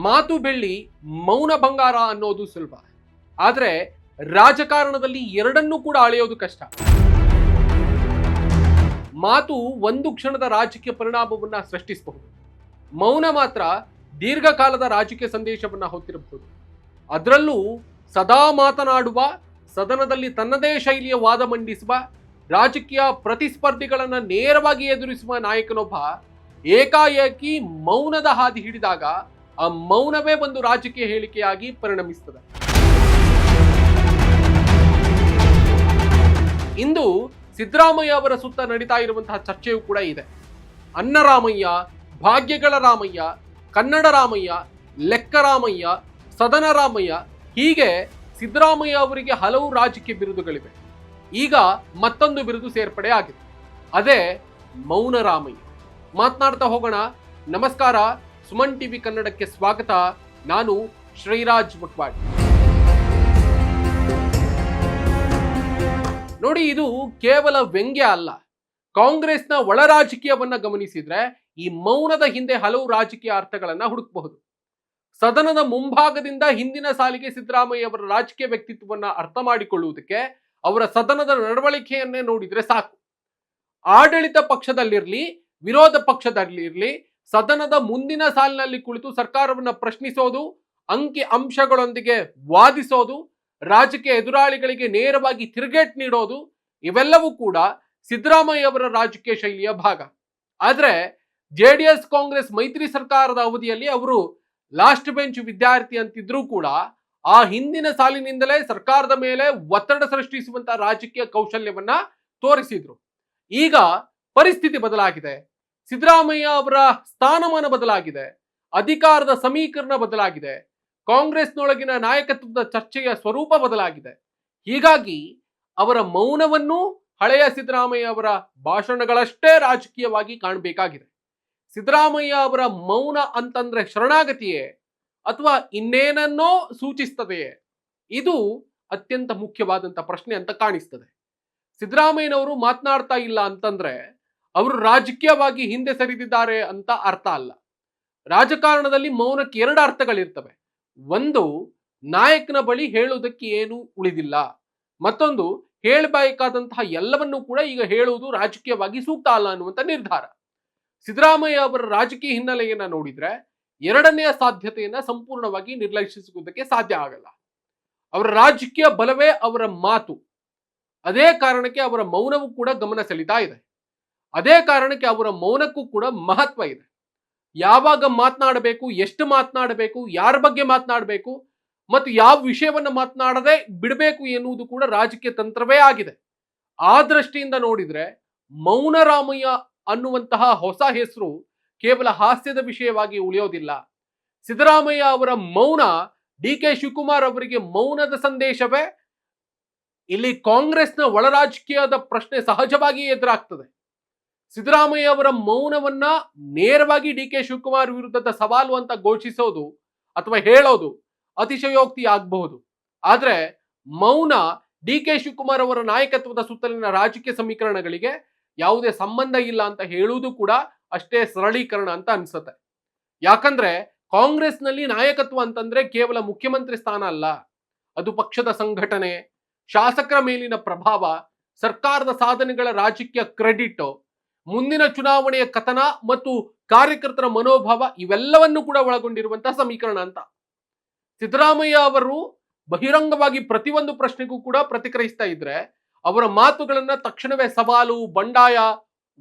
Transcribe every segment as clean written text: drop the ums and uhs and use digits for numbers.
ಮಾತು ಬೆಳ್ಳಿ ಮೌನ ಬಂಗಾರ ಅನ್ನೋದು ಸುಲಭ, ಆದರೆ ರಾಜಕಾರಣದಲ್ಲಿ ಎರಡನ್ನೂ ಕೂಡ ಅಳೆಯೋದು ಕಷ್ಟ. ಮಾತು ಒಂದು ಕ್ಷಣದ ರಾಜಕೀಯ ಪರಿಣಾಮವನ್ನ ಸೃಷ್ಟಿಸಬಹುದು, ಮೌನ ಮಾತ್ರ ದೀರ್ಘಕಾಲದ ರಾಜಕೀಯ ಸಂದೇಶವನ್ನ ಹೊತ್ತಿರಬಹುದು. ಅದರಲ್ಲೂ ಸದಾ ಮಾತನಾಡುವ, ಸದನದಲ್ಲಿ ತನ್ನದೇ ಶೈಲಿಯ ವಾದ ಮಂಡಿಸುವ, ರಾಜಕೀಯ ಪ್ರತಿಸ್ಪರ್ಧಿಗಳನ್ನು ನೇರವಾಗಿ ಎದುರಿಸುವ ನಾಯಕನೊಬ್ಬ ಏಕಾಏಕಿ ಮೌನದ ಹಾದಿ ಹಿಡಿದಾಗ ಆ ಮೌನವೇ ಒಂದು ರಾಜಕೀಯ ಹೇಳಿಕೆಯಾಗಿ ಪರಿಣಮಿಸುತ್ತದೆ. ಇಂದು ಸಿದ್ದರಾಮಯ್ಯ ಅವರ ಸುತ್ತ ನಡೀತಾ ಇರುವಂತಹ ಚರ್ಚೆಯೂ ಕೂಡ ಇದೆ. ಅನ್ನರಾಮಯ್ಯ, ಭಾಗ್ಯಗಳ ರಾಮಯ್ಯ, ಕನ್ನಡ ರಾಮಯ್ಯ, ಲೆಕ್ಕ ರಾಮಯ್ಯ, ಸದನ ರಾಮಯ್ಯ, ಹೀಗೆ ಸಿದ್ದರಾಮಯ್ಯ ಅವರಿಗೆ ಹಲವು ರಾಜಕೀಯ ಬಿರುದುಗಳಿವೆ. ಈಗ ಮತ್ತೊಂದು ಬಿರುದು ಸೇರ್ಪಡೆ ಆಗಿದೆ, ಅದೇ ಮೌನ ರಾಮಯ್ಯ. ಮಾತನಾಡ್ತಾ ಹೋಗೋಣ. ನಮಸ್ಕಾರ, ಸುಮನ್ ಟಿವಿ ಕನ್ನಡಕ್ಕೆ ಸ್ವಾಗತ. ನಾನು ಶ್ರೀರಾಜ್ ಮುಟ್ವಾಡ್. ನೋಡಿ, ಇದು ಕೇವಲ ವ್ಯಂಗ್ಯ ಅಲ್ಲ. ಕಾಂಗ್ರೆಸ್ನ ಒಳ ರಾಜಕೀಯವನ್ನ ಗಮನಿಸಿದ್ರೆ ಈ ಮೌನದ ಹಿಂದೆ ಹಲವು ರಾಜಕೀಯ ಅರ್ಥಗಳನ್ನ ಹುಡುಕಬಹುದು. ಸದನದ ಮುಂಭಾಗದಿಂದ ಹಿಂದಿನ ಸಾಲಿಗೆ ಸಿದ್ದರಾಮಯ್ಯ ಅವರ ರಾಜಕೀಯ ವ್ಯಕ್ತಿತ್ವವನ್ನ ಅರ್ಥ ಮಾಡಿಕೊಳ್ಳುವುದಕ್ಕೆ ಅವರ ಸದನದ ನಡವಳಿಕೆಯನ್ನೇ ನೋಡಿದ್ರೆ ಸಾಕು. ಆಡಳಿತ ಪಕ್ಷದಲ್ಲಿರ್ಲಿ, ವಿರೋಧ ಪಕ್ಷದಲ್ಲಿರ್ಲಿ, ಸದನದ ಮುಂದಿನ ಸಾಲಿನಲ್ಲಿ ಕುಳಿತು ಸರ್ಕಾರವನ್ನ ಪ್ರಶ್ನಿಸೋದು, ಅಂಕಿ ಅಂಶಗಳೊಂದಿಗೆ ವಾದಿಸೋದು, ರಾಜಕೀಯ ಎದುರಾಳಿಗಳಿಗೆ ನೇರವಾಗಿ ತಿರುಗೇಟ್ ನೀಡೋದು, ಇವೆಲ್ಲವೂ ಕೂಡ ಸಿದ್ದರಾಮಯ್ಯ ಅವರ ರಾಜಕೀಯ ಶೈಲಿಯ ಭಾಗ. ಆದ್ರೆ ಜೆಡಿಎಸ್ ಕಾಂಗ್ರೆಸ್ ಮೈತ್ರಿ ಸರ್ಕಾರದ ಅವಧಿಯಲ್ಲಿ ಅವರು ಲಾಸ್ಟ್ ಬೆಂಚ್ ವಿದ್ಯಾರ್ಥಿ ಅಂತಿದ್ರೂ ಕೂಡ ಆ ಹಿಂದಿನ ಸಾಲಿನಿಂದಲೇ ಸರ್ಕಾರದ ಮೇಲೆ ಒತ್ತಡ ಸೃಷ್ಟಿಸುವಂತಹ ರಾಜಕೀಯ ಕೌಶಲ್ಯವನ್ನ ತೋರಿಸಿದ್ರು. ಈಗ ಪರಿಸ್ಥಿತಿ ಬದಲಾಗಿದೆ, ಸಿದ್ದರಾಮಯ್ಯ ಅವರ ಸ್ಥಾನಮಾನ ಬದಲಾಗಿದೆ, ಅಧಿಕಾರದ ಸಮೀಕರಣ ಬದಲಾಗಿದೆ, ಕಾಂಗ್ರೆಸ್ನೊಳಗಿನ ನಾಯಕತ್ವದ ಚರ್ಚೆಯ ಸ್ವರೂಪ ಬದಲಾಗಿದೆ. ಹೀಗಾಗಿ ಅವರ ಮೌನವನ್ನು ಹಳೆಯ ಸಿದ್ದರಾಮಯ್ಯ ಅವರ ಭಾಷಣಗಳಷ್ಟೇ ರಾಜಕೀಯವಾಗಿ ಕಾಣಬೇಕಾಗಿದೆ. ಸಿದ್ದರಾಮಯ್ಯ ಅವರ ಮೌನ ಅಂತಂದ್ರೆ ಶರಣಾಗತಿಯೇ ಅಥವಾ ಇನ್ನೇನನ್ನೋ ಸೂಚಿಸ್ತದೆಯೇ? ಇದು ಅತ್ಯಂತ ಮುಖ್ಯವಾದಂತ ಪ್ರಶ್ನೆ ಅಂತ ಕಾಣಿಸ್ತದೆ. ಸಿದ್ದರಾಮಯ್ಯನವರು ಮಾತನಾಡ್ತಾ ಇಲ್ಲ ಅಂತಂದ್ರೆ ಅವರು ರಾಜಕೀಯವಾಗಿ ಹಿಂದೆ ಸರಿದಿದ್ದಾರೆ ಅಂತ ಅರ್ಥ ಅಲ್ಲ. ರಾಜಕಾರಣದಲ್ಲಿ ಮೌನಕ್ಕೆ ಎರಡು ಅರ್ಥಗಳಿರ್ತವೆ. ಒಂದು, ನಾಯಕನ ಬಳಿ ಹೇಳುವುದಕ್ಕೆ ಏನು ಉಳಿದಿಲ್ಲ. ಮತ್ತೊಂದು, ಹೇಳಬೇಕಾದಂತಹ ಎಲ್ಲವನ್ನೂ ಕೂಡ ಈಗ ಹೇಳುವುದು ರಾಜಕೀಯವಾಗಿ ಸೂಕ್ತ ಅಲ್ಲ ಅನ್ನುವಂಥ ನಿರ್ಧಾರ. ಸಿದ್ದರಾಮಯ್ಯ ಅವರ ರಾಜಕೀಯ ಹಿನ್ನೆಲೆಯನ್ನ ನೋಡಿದ್ರೆ ಎರಡನೆಯ ಸಾಧ್ಯತೆಯನ್ನ ಸಂಪೂರ್ಣವಾಗಿ ನಿರ್ಲಕ್ಷಿಸುವುದಕ್ಕೆ ಸಾಧ್ಯ ಆಗಲ್ಲ. ಅವರ ರಾಜಕೀಯ ಬಲವೇ ಅವರ ಮಾತು. ಅದೇ ಕಾರಣಕ್ಕೆ ಅವರ ಮೌನವೂ ಕೂಡ ಗಮನ ಸೆಳೀತಾ ಇದೆ. ಅದೇ ಕಾರಣಕ್ಕೆ ಅವರ ಮೌನಕ್ಕೂ ಕೂಡ ಮಹತ್ವ ಇದೆ. ಯಾವಾಗ ಮಾತನಾಡಬೇಕು, ಎಷ್ಟು ಮಾತನಾಡಬೇಕು, ಯಾರ ಬಗ್ಗೆ ಮಾತನಾಡಬೇಕು ಮತ್ತು ಯಾವ ವಿಷಯವನ್ನ ಮಾತನಾಡದೆ ಬಿಡಬೇಕು ಎನ್ನುವುದು ಕೂಡ ರಾಜಕೀಯ ತಂತ್ರವೇ ಆಗಿದೆ. ಆ ದೃಷ್ಟಿಯಿಂದ ನೋಡಿದ್ರೆ ಮೌನ ರಾಮಯ್ಯ ಅನ್ನುವಂತಹ ಹೊಸ ಹೆಸರು ಕೇವಲ ಹಾಸ್ಯದ ವಿಷಯವಾಗಿ ಉಳಿಯೋದಿಲ್ಲ. ಸಿದ್ದರಾಮಯ್ಯ ಅವರ ಮೌನ ಡಿ ಕೆ ಶಿವಕುಮಾರ್ ಅವರಿಗೆ ಮೌನದ ಸಂದೇಶವೇ. ಇಲ್ಲಿ ಕಾಂಗ್ರೆಸ್ನ ಒಳ ರಾಜಕೀಯದ ಪ್ರಶ್ನೆ ಸಹಜವಾಗಿ ಎದುರಾಗ್ತದೆ. ಸಿದ್ದರಾಮಯ್ಯ ಅವರ ಮೌನವನ್ನ ನೇರವಾಗಿ ಡಿ ಕೆ ಶಿವಕುಮಾರ್ ವಿರುದ್ಧದ ಸವಾಲು ಅಂತ ಘೋಷಿಸೋದು ಅಥವಾ ಹೇಳೋದು ಅತಿಶಯೋಕ್ತಿ ಆಗಬಹುದು. ಆದ್ರೆ ಮೌನ ಡಿ ಕೆ ಶಿವಕುಮಾರ್ ಅವರ ನಾಯಕತ್ವದ ಸುತ್ತಲಿನ ರಾಜಕೀಯ ಸಮೀಕರಣಗಳಿಗೆ ಯಾವುದೇ ಸಂಬಂಧ ಇಲ್ಲ ಅಂತ ಹೇಳುವುದು ಕೂಡ ಅಷ್ಟೇ ಸರಳೀಕರಣ ಅಂತ ಅನ್ಸುತ್ತೆ. ಯಾಕಂದ್ರೆ ಕಾಂಗ್ರೆಸ್ನಲ್ಲಿ ನಾಯಕತ್ವ ಅಂತಂದ್ರೆ ಕೇವಲ ಮುಖ್ಯಮಂತ್ರಿ ಸ್ಥಾನ ಅಲ್ಲ, ಅದು ಪಕ್ಷದ ಸಂಘಟನೆ, ಶಾಸಕರ ಮೇಲಿನ ಪ್ರಭಾವ, ಸರ್ಕಾರದ ಸಾಧನೆಗಳ ರಾಜಕೀಯ ಕ್ರೆಡಿಟ್, ಮುಂದಿನ ಚುನಾವಣೆಯ ಕಥನ ಮತ್ತು ಕಾರ್ಯಕರ್ತರ ಮನೋಭಾವ, ಇವೆಲ್ಲವನ್ನು ಕೂಡ ಒಳಗೊಂಡಿರುವಂತಹ ಸಮೀಕರಣ ಅಂತ. ಸಿದ್ದರಾಮಯ್ಯ ಅವರು ಬಹಿರಂಗವಾಗಿ ಪ್ರತಿಯೊಂದು ಪ್ರಶ್ನೆಗೂ ಕೂಡ ಪ್ರತಿಕ್ರಿಯಿಸ್ತಾ ಇದ್ರೆ ಅವರ ಮಾತುಗಳನ್ನ ತಕ್ಷಣವೇ ಸವಾಲು, ಬಂಡಾಯ,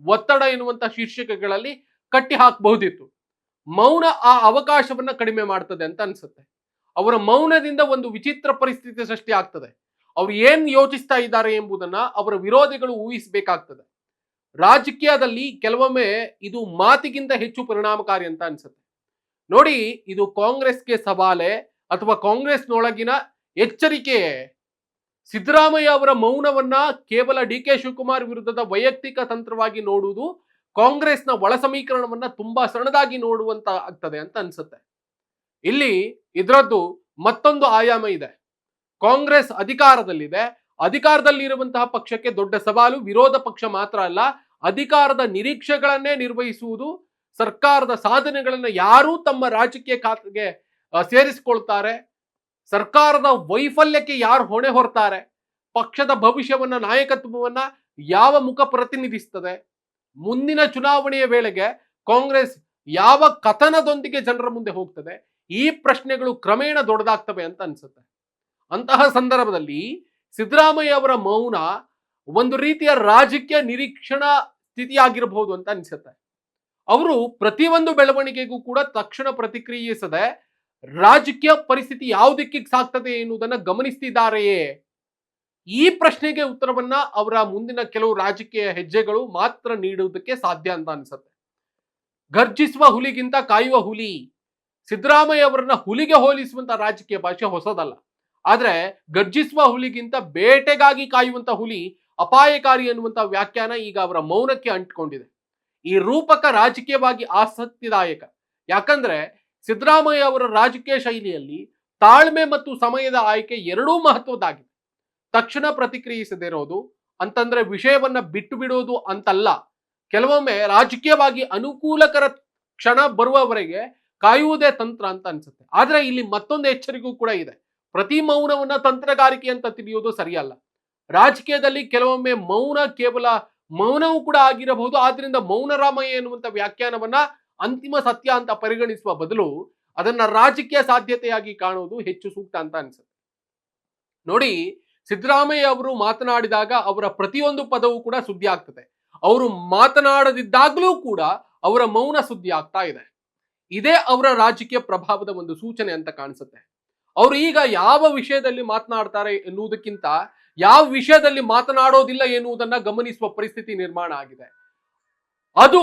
ಒತ್ತಡ ಎನ್ನುವಂತ ಶೀರ್ಷಿಕೆಗಳಲ್ಲಿ ಕಟ್ಟಿ ಹಾಕಬಹುದಿತ್ತು. ಮೌನ ಆ ಅವಕಾಶವನ್ನ ಕಡಿಮೆ ಮಾಡ್ತದೆ ಅಂತ ಅನ್ಸುತ್ತೆ. ಅವರ ಮೌನದಿಂದ ಒಂದು ವಿಚಿತ್ರ ಪರಿಸ್ಥಿತಿ ಸೃಷ್ಟಿ ಆಗ್ತದೆ. ಅವ್ರು ಏನ್ ಯೋಚಿಸ್ತಾ ಇದ್ದಾರೆ ಎಂಬುದನ್ನ ಅವರ ವಿರೋಧಿಗಳು ಊಹಿಸಬೇಕಾಗ್ತದೆ. ರಾಜಕೀಯದಲ್ಲಿ ಕೆಲವೊಮ್ಮೆ ಇದು ಮಾತಿಗಿಂತ ಹೆಚ್ಚು ಪರಿಣಾಮಕಾರಿ ಅಂತ ಅನ್ಸುತ್ತೆ. ನೋಡಿ, ಇದು ಕಾಂಗ್ರೆಸ್ಗೆ ಸವಾಲೆ ಅಥವಾ ಕಾಂಗ್ರೆಸ್ನೊಳಗಿನ ಎಚ್ಚರಿಕೆಯೇ? ಸಿದ್ದರಾಮಯ್ಯ ಅವರ ಮೌನವನ್ನ ಕೇವಲ ಡಿ ಕೆ ಶಿವಕುಮಾರ್ ವಿರುದ್ಧದ ವೈಯಕ್ತಿಕ ತಂತ್ರವಾಗಿ ನೋಡುವುದು ಕಾಂಗ್ರೆಸ್ನ ಒಳ ಸಮೀಕರಣವನ್ನ ತುಂಬಾ ಸಣ್ಣದಾಗಿ ನೋಡುವಂತ ಆಗ್ತದೆ ಅಂತ ಅನ್ಸುತ್ತೆ. ಇಲ್ಲಿ ಇದರದ್ದು ಮತ್ತೊಂದು ಆಯಾಮ ಇದೆ. ಕಾಂಗ್ರೆಸ್ ಅಧಿಕಾರದಲ್ಲಿದೆ. ಅಧಿಕಾರದಲ್ಲಿರುವಂತಹ ಪಕ್ಷಕ್ಕೆ ದೊಡ್ಡ ಸವಾಲು ವಿರೋಧ ಪಕ್ಷ ಮಾತ್ರ ಅಲ್ಲ, ಅಧಿಕಾರದ ನಿರೀಕ್ಷೆಗಳನ್ನೇ ನಿರ್ವಹಿಸುವುದು ಸರ್ಕಾರದ ಸಾಧನೆಗಳನ್ನ ಯಾರು ತಮ್ಮ ರಾಜಕೀಯ ಖಾತೆಗೆ ಸೇರಿಸಿಕೊಳ್ತಾರೆ, ಸರ್ಕಾರದ ವೈಫಲ್ಯಕ್ಕೆ ಯಾರು ಹೊಣೆ ಹೊರ್ತಾರೆ, ಪಕ್ಷದ ಭವಿಷ್ಯವನ್ನ ನಾಯಕತ್ವವನ್ನ ಯಾವ ಮುಖ ಪ್ರತಿನಿಧಿಸ್ತದೆ, ಮುಂದಿನ ಚುನಾವಣೆಯ ವೇಳೆಗೆ ಕಾಂಗ್ರೆಸ್ ಯಾವ ಕಥನದೊಂದಿಗೆ ಜನರ ಮುಂದೆ ಹೋಗ್ತದೆ, ಈ ಪ್ರಶ್ನೆಗಳು ಕ್ರಮೇಣ ದೊಡ್ಡದಾಗ್ತವೆ ಅಂತ ಅನ್ಸುತ್ತೆ. ಅಂತಹ ಸಂದರ್ಭದಲ್ಲಿ ಸಿದ್ದರಾಮಯ್ಯ ಅವರ ಮೌನ ಒಂದು ರೀತಿಯ ರಾಜಕೀಯ ನಿರೀಕ್ಷಣಾ ಸ್ಥಿತಿಯಾಗಿರಬಹುದು ಅಂತ ಅನ್ಸುತ್ತೆ. ಅವರು ಪ್ರತಿಯೊಂದು ಬೆಳವಣಿಗೆಗೂ ಕೂಡ ತಕ್ಷಣ ಪ್ರತಿಕ್ರಿಯಿಸದೆ ರಾಜಕೀಯ ಪರಿಸ್ಥಿತಿ ಯಾವ ದಿಕ್ಕಿಗೆ ಸಾಗ್ತದೆ ಎನ್ನುವುದನ್ನು ಗಮನಿಸ್ತಿದ್ದಾರೆಯೇ? ಈ ಪ್ರಶ್ನೆಗೆ ಉತ್ತರವನ್ನ ಅವರ ಮುಂದಿನ ಕೆಲವು ರಾಜಕೀಯ ಹೆಜ್ಜೆಗಳು ಮಾತ್ರ ನೀಡುವುದಕ್ಕೆ ಸಾಧ್ಯ ಅಂತ ಅನ್ಸುತ್ತೆ. ಗರ್ಜಿಸುವ ಹುಲಿಗಿಂತ ಕಾಯುವ ಹುಲಿ. ಸಿದ್ದರಾಮಯ್ಯ ಅವರನ್ನ ಹುಲಿಗೆ ಹೋಲಿಸುವಂತ ರಾಜಕೀಯ ಭಾಷೆ ಹೊಸದಲ್ಲ. ಆದ್ರೆ ಗರ್ಜಿಸುವ ಹುಲಿಗಿಂತ ಬೇಟೆಗಾಗಿ ಕಾಯುವಂತ ಹುಲಿ ಅಪಾಯಕಾರಿ ಅನ್ನುವಂತ ವ್ಯಾಖ್ಯಾನ ಈಗ ಅವರ ಮೌನಕ್ಕೆ ಅಂಟಿಕೊಂಡಿದೆ. ಈ ರೂಪಕ ರಾಜಕೀಯವಾಗಿ ಆಸಕ್ತಿದಾಯಕ. ಯಾಕಂದ್ರೆ ಸಿದ್ದರಾಮಯ್ಯ ಅವರ ರಾಜಕೀಯ ಶೈಲಿಯಲ್ಲಿ ತಾಳ್ಮೆ ಮತ್ತು ಸಮಯದ ಆಯ್ಕೆ ಎರಡೂ ಮಹತ್ವದ್ದಾಗಿದೆ. ತಕ್ಷಣ ಪ್ರತಿಕ್ರಿಯಿಸದೇ ಇರೋದು ಅಂತಂದ್ರೆ ವಿಷಯವನ್ನ ಬಿಟ್ಟು ಬಿಡೋದು ಅಂತಲ್ಲ. ಕೆಲವೊಮ್ಮೆ ರಾಜಕೀಯವಾಗಿ ಅನುಕೂಲಕರ ಕ್ಷಣ ಬರುವವರೆಗೆ ಕಾಯುವುದೇ ತಂತ್ರ ಅಂತ ಅನ್ಸುತ್ತೆ. ಆದ್ರೆ ಇಲ್ಲಿ ಮತ್ತೊಂದು ಎಚ್ಚರಿಕೆಯೂ ಕೂಡ ಇದೆ. ಪ್ರತಿ ಮೌನವನ್ನ ತಂತ್ರಗಾರಿಕೆ ಅಂತ ತಿಳಿಯೋದು ಸರಿಯಲ್ಲ. ರಾಜಕೀಯದಲ್ಲಿ ಕೆಲವೊಮ್ಮೆ ಮೌನ ಕೇವಲ ಮೌನವೂ ಕೂಡ ಆಗಿರಬಹುದು. ಆದ್ರಿಂದ ಮೌನರಾಮಯ್ಯ ಎನ್ನುವಂತ ವ್ಯಾಖ್ಯಾನವನ್ನ ಅಂತಿಮ ಸತ್ಯ ಅಂತ ಪರಿಗಣಿಸುವ ಬದಲು ಅದನ್ನ ರಾಜಕೀಯ ಸಾಧ್ಯತೆಯಾಗಿ ಕಾಣುವುದು ಹೆಚ್ಚು ಸೂಕ್ತ ಅಂತ ಅನ್ಸುತ್ತೆ. ನೋಡಿ, ಸಿದ್ದರಾಮಯ್ಯ ಅವರು ಮಾತನಾಡಿದಾಗ ಅವರ ಪ್ರತಿಯೊಂದು ಪದವೂ ಕೂಡ ಸುದ್ದಿ ಆಗ್ತದೆ. ಅವರು ಮಾತನಾಡದಿದ್ದಾಗಲೂ ಕೂಡ ಅವರ ಮೌನ ಸುದ್ದಿ ಆಗ್ತಾ ಇದೆ. ಇದೇ ಅವರ ರಾಜಕೀಯ ಪ್ರಭಾವದ ಒಂದು ಸೂಚನೆ ಅಂತ ಕಾಣಿಸುತ್ತೆ. ಅವರು ಈಗ ಯಾವ ವಿಷಯದಲ್ಲಿ ಮಾತನಾಡ್ತಾರೆ ಎನ್ನುವುದಕ್ಕಿಂತ ಯಾವ ವಿಷಯದಲ್ಲಿ ಮಾತನಾಡೋದಿಲ್ಲ ಎನ್ನುವುದನ್ನ ಗಮನಿಸುವ ಪರಿಸ್ಥಿತಿ ನಿರ್ಮಾಣ ಆಗಿದೆ. ಅದು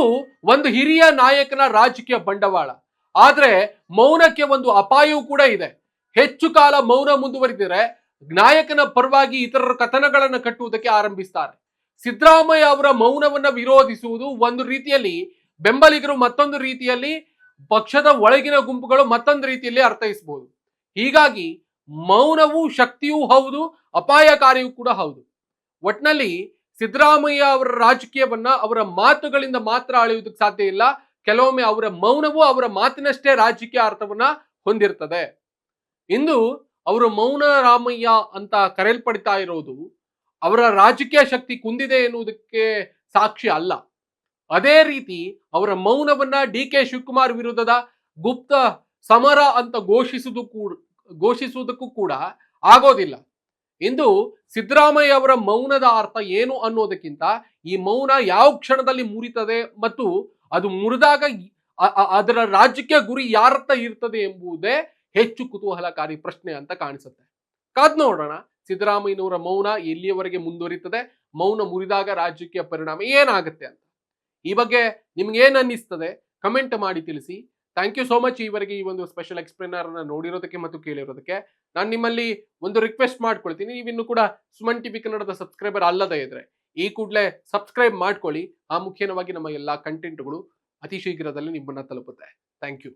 ಒಂದು ಹಿರಿಯ ನಾಯಕನ ರಾಜಕೀಯ ಬಂಡವಾಳ. ಆದ್ರೆ ಮೌನಕ್ಕೆ ಒಂದು ಅಪಾಯವೂ ಕೂಡ ಇದೆ. ಹೆಚ್ಚು ಕಾಲ ಮೌನ ಮುಂದುವರಿದರೆ ನಾಯಕನ ಪರವಾಗಿ ಇತರರ ಕಥನಗಳನ್ನು ಕಟ್ಟುವುದಕ್ಕೆ ಆರಂಭಿಸ್ತಾರೆ. ಸಿದ್ದರಾಮಯ್ಯ ಅವರ ಮೌನವನ್ನ ವಿರೋಧಿಸುವುದು ಒಂದು ರೀತಿಯಲ್ಲಿ, ಬೆಂಬಲಿಗರು ಮತ್ತೊಂದು ರೀತಿಯಲ್ಲಿ, ಪಕ್ಷದ ಒಳಗಿನ ಗುಂಪುಗಳು ಮತ್ತೊಂದು ರೀತಿಯಲ್ಲಿ ಅರ್ಥೈಸಬಹುದು. ಹೀಗಾಗಿ ಮೌನವು ಶಕ್ತಿಯೂ ಹೌದು, ಅಪಾಯಕಾರಿಯೂ ಕೂಡ ಹೌದು. ಒಟ್ನಲ್ಲಿ ಸಿದ್ದರಾಮಯ್ಯ ಅವರ ರಾಜಕೀಯವನ್ನ ಅವರ ಮಾತುಗಳಿಂದ ಮಾತ್ರ ಅಳೆಯುವುದಕ್ಕೆ ಸಾಧ್ಯ ಇಲ್ಲ. ಕೆಲವೊಮ್ಮೆ ಅವರ ಮೌನವು ಅವರ ಮಾತಿನಷ್ಟೇ ರಾಜಕೀಯ ಅರ್ಥವನ್ನ ಹೊಂದಿರ್ತದೆ. ಇಂದು ಅವರು ಮೌನ ರಾಮಯ್ಯ ಅಂತ ಕರೆಯಲ್ಪಡ್ತಾ ಇರೋದು ಅವರ ರಾಜಕೀಯ ಶಕ್ತಿ ಕುಂದಿದೆ ಎನ್ನುವುದಕ್ಕೆ ಸಾಕ್ಷಿ ಅಲ್ಲ. ಅದೇ ರೀತಿ ಅವರ ಮೌನವನ್ನ DK ಶಿವಕುಮಾರ್ ವಿರುದ್ಧದ ಗುಪ್ತ ಸಮರ ಅಂತ ಘೋಷಿಸುವುದಕ್ಕೂ ಕೂಡ ಆಗೋದಿಲ್ಲ. ಇಂದು ಸಿದ್ದರಾಮಯ್ಯ ಅವರ ಮೌನದ ಅರ್ಥ ಏನು ಅನ್ನೋದಕ್ಕಿಂತ ಈ ಮೌನ ಯಾವ ಕ್ಷಣದಲ್ಲಿ ಮುರಿತದೆ ಮತ್ತು ಅದು ಮುರಿದಾಗ ಅದರ ರಾಜಕೀಯ ಗುರಿ ಯಾರತ್ತ ಇರ್ತದೆ ಎಂಬುದೇ ಹೆಚ್ಚು ಕುತೂಹಲಕಾರಿ ಪ್ರಶ್ನೆ ಅಂತ ಕಾಣಿಸುತ್ತೆ. ಕಾದ್ ನೋಡೋಣ ಸಿದ್ದರಾಮಯ್ಯನವರ ಮೌನ ಎಲ್ಲಿಯವರೆಗೆ ಮುಂದುವರಿತದೆ, ಮೌನ ಮುರಿದಾಗ ರಾಜಕೀಯ ಪರಿಣಾಮ ಏನಾಗುತ್ತೆ ಅಂತ. ಈ ಬಗ್ಗೆ ನಿಮ್ಗೆ ಏನ್ ಅನ್ನಿಸ್ತದೆ ಕಮೆಂಟ್ ಮಾಡಿ ತಿಳಿಸಿ. ಥ್ಯಾಂಕ್ ಯು ಸೋ ಮಚ್ ಈವರೆಗೆ ಈ ಒಂದು ಸ್ಪೆಷಲ್ ಎಕ್ಸ್ಪ್ಲೇನರ್ ಅನ್ನ ನೋಡಿರೋದಕ್ಕೆ ಮತ್ತು ಕೇಳಿರೋದಕ್ಕೆ. ನಾನು ನಿಮ್ಮಲ್ಲಿ ಒಂದು ರಿಕ್ವೆಸ್ಟ್ ಮಾಡ್ಕೊಳ್ತೀನಿ, ನೀವಿನ್ನು ಕೂಡ ಸುಮನ್ ಟಿವಿ ಕನ್ನಡದ ಸಬ್ಸ್ಕ್ರೈಬರ್ ಅಲ್ಲದೇ ಇದ್ರೆ ಈ ಕೂಡಲೇ ಸಬ್ಸ್ಕ್ರೈಬ್ ಮಾಡ್ಕೊಳ್ಳಿ. ಆ ಮುಖ್ಯವಾಗಿ ನಮ್ಮ ಎಲ್ಲಾ ಕಂಟೆಂಟ್ಗಳು ಅತಿ ಶೀಘ್ರದಲ್ಲಿ ನಿಮ್ಮನ್ನ ತಲುಪುತ್ತೆ. Thank you.